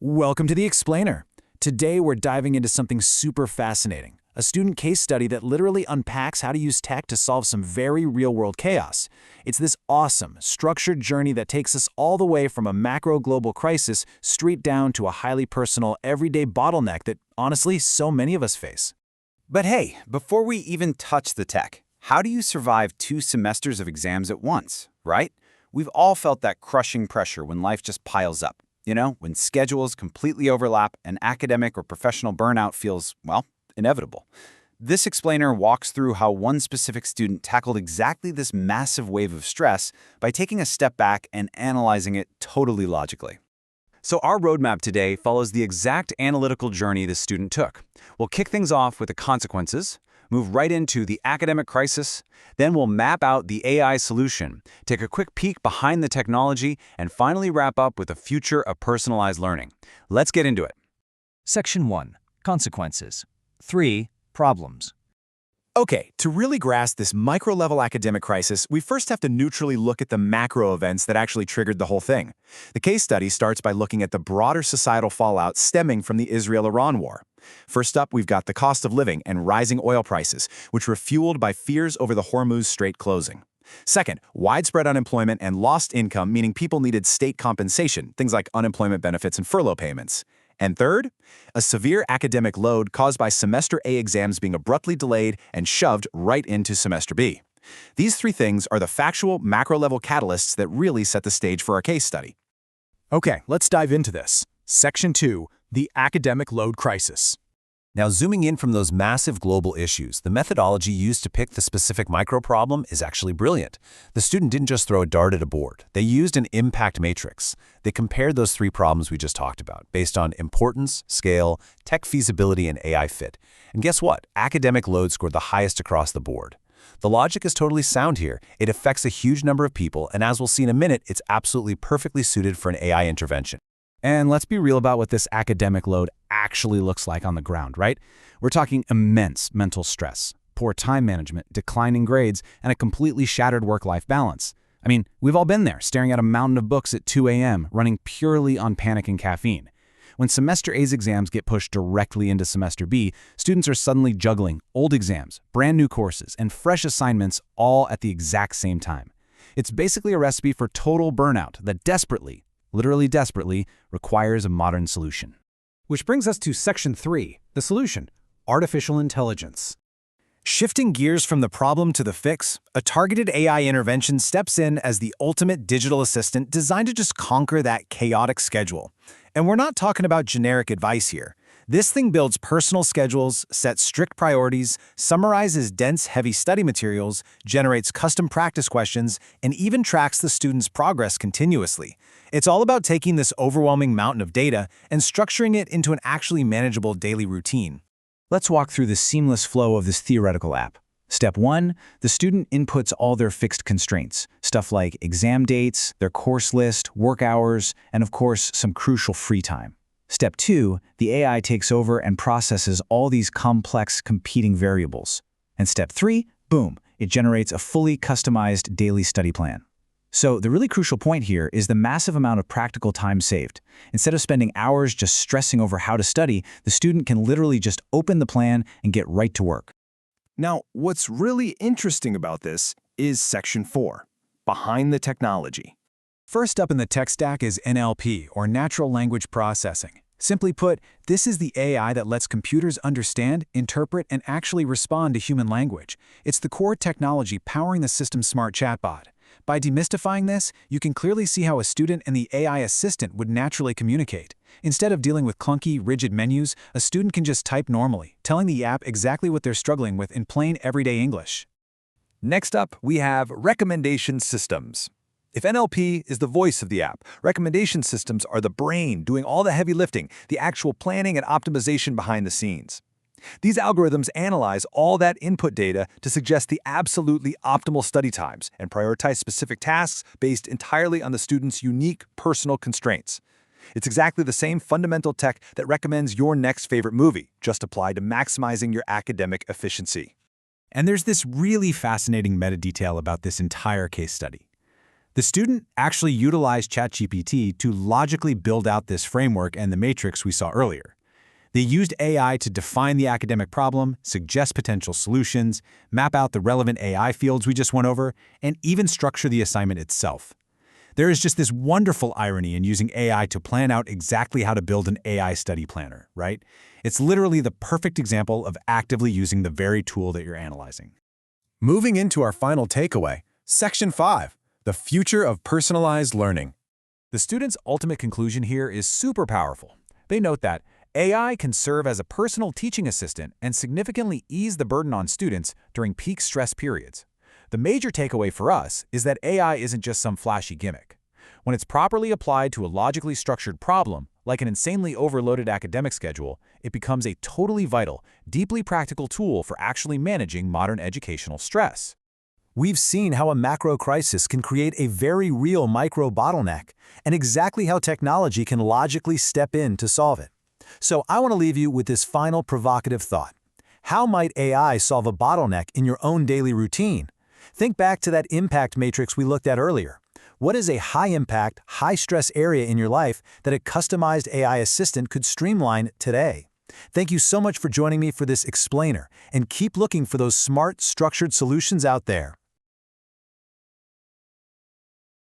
Welcome to The Explainer. Today we're diving into something super fascinating, a student case study that literally unpacks how to use tech to solve some very real-world chaos. It's this awesome, structured journey that takes us all the way from a macro global crisis straight down to a highly personal, everyday bottleneck that, honestly, so many of us face. But hey, before we even touch the tech, how do you survive 2 semesters of exams at once, right? We've all felt that crushing pressure when life just piles up. When schedules completely overlap and academic or professional burnout feels, well, inevitable. This explainer walks through how one specific student tackled exactly this massive wave of stress by taking a step back and analyzing it totally logically. So our roadmap today follows the exact analytical journey this student took. We'll kick things off with the consequences, move right into the academic crisis, then we'll map out the AI solution, take a quick peek behind the technology, and finally wrap up with the future of personalized learning. Let's get into it. Section 1. Consequences. 3. Problems. Okay, to really grasp this micro-level academic crisis, we first have to neutrally look at the macro events that actually triggered the whole thing. The case study starts by looking at the broader societal fallout stemming from the Israel-Iran war. First up, we've got the cost of living and rising oil prices, which were fueled by fears over the Hormuz Strait closing. Second, widespread unemployment and lost income, meaning people needed state compensation, things like unemployment benefits and furlough payments. And third, a severe academic load caused by Semester A exams being abruptly delayed and shoved right into Semester B. These 3 things are the factual, macro-level catalysts that really set the stage for our case study. Okay, let's dive into this. Section 2, the academic load crisis. Now, zooming in from those massive global issues, the methodology used to pick the specific micro-problem is actually brilliant. The student didn't just throw a dart at a board. They used an impact matrix. They compared those 3 problems we just talked about, based on importance, scale, tech feasibility, and AI fit. And guess what? Academic load scored the highest across the board. The logic is totally sound here. It affects a huge number of people, and as we'll see in a minute, it's absolutely perfectly suited for an AI intervention. And let's be real about what this academic load actually looks like on the ground, right? We're talking immense mental stress, poor time management, declining grades, and a completely shattered work-life balance. I mean, we've all been there, staring at a mountain of books at 2 a.m., running purely on panic and caffeine. When Semester A's exams get pushed directly into Semester B, students are suddenly juggling old exams, brand new courses, and fresh assignments all at the exact same time. It's basically a recipe for total burnout that literally desperately, requires a modern solution. Which brings us to Section 3, the solution, artificial intelligence. Shifting gears from the problem to the fix, a targeted AI intervention steps in as the ultimate digital assistant designed to just conquer that chaotic schedule. And we're not talking about generic advice here. This thing builds personal schedules, sets strict priorities, summarizes dense, heavy study materials, generates custom practice questions, and even tracks the student's progress continuously. It's all about taking this overwhelming mountain of data and structuring it into an actually manageable daily routine. Let's walk through the seamless flow of this theoretical app. Step 1, the student inputs all their fixed constraints, stuff like exam dates, their course list, work hours, and of course, some crucial free time. Step 2, the AI takes over and processes all these complex competing variables. And step 3, boom, it generates a fully customized daily study plan. So the really crucial point here is the massive amount of practical time saved. Instead of spending hours just stressing over how to study, the student can literally just open the plan and get right to work. Now, what's really interesting about this is Section 4, behind the technology. First up in the tech stack is NLP, or Natural Language Processing. Simply put, this is the AI that lets computers understand, interpret, and actually respond to human language. It's the core technology powering the system's smart chatbot. By demystifying this, you can clearly see how a student and the AI assistant would naturally communicate. Instead of dealing with clunky, rigid menus, a student can just type normally, telling the app exactly what they're struggling with in plain, everyday English. Next up, we have recommendation systems. If NLP is the voice of the app, recommendation systems are the brain doing all the heavy lifting, the actual planning and optimization behind the scenes. These algorithms analyze all that input data to suggest the absolutely optimal study times and prioritize specific tasks based entirely on the student's unique personal constraints. It's exactly the same fundamental tech that recommends your next favorite movie, just applied to maximizing your academic efficiency. And there's this really fascinating meta detail about this entire case study. The student actually utilized ChatGPT to logically build out this framework and the matrix we saw earlier. They used AI to define the academic problem, suggest potential solutions, map out the relevant AI fields we just went over, and even structure the assignment itself. There is just this wonderful irony in using AI to plan out exactly how to build an AI study planner, right? It's literally the perfect example of actively using the very tool that you're analyzing. Moving into our final takeaway, Section 5, the future of personalized learning. The student's ultimate conclusion here is super powerful. They note that AI can serve as a personal teaching assistant and significantly ease the burden on students during peak stress periods. The major takeaway for us is that AI isn't just some flashy gimmick. When it's properly applied to a logically structured problem, like an insanely overloaded academic schedule, it becomes a totally vital, deeply practical tool for actually managing modern educational stress. We've seen how a macro crisis can create a very real micro bottleneck, and exactly how technology can logically step in to solve it. So I want to leave you with this final provocative thought. How might AI solve a bottleneck in your own daily routine? Think back to that impact matrix we looked at earlier. What is a high-impact, high-stress area in your life that a customized AI assistant could streamline today? Thank you so much for joining me for this explainer, and keep looking for those smart, structured solutions out there.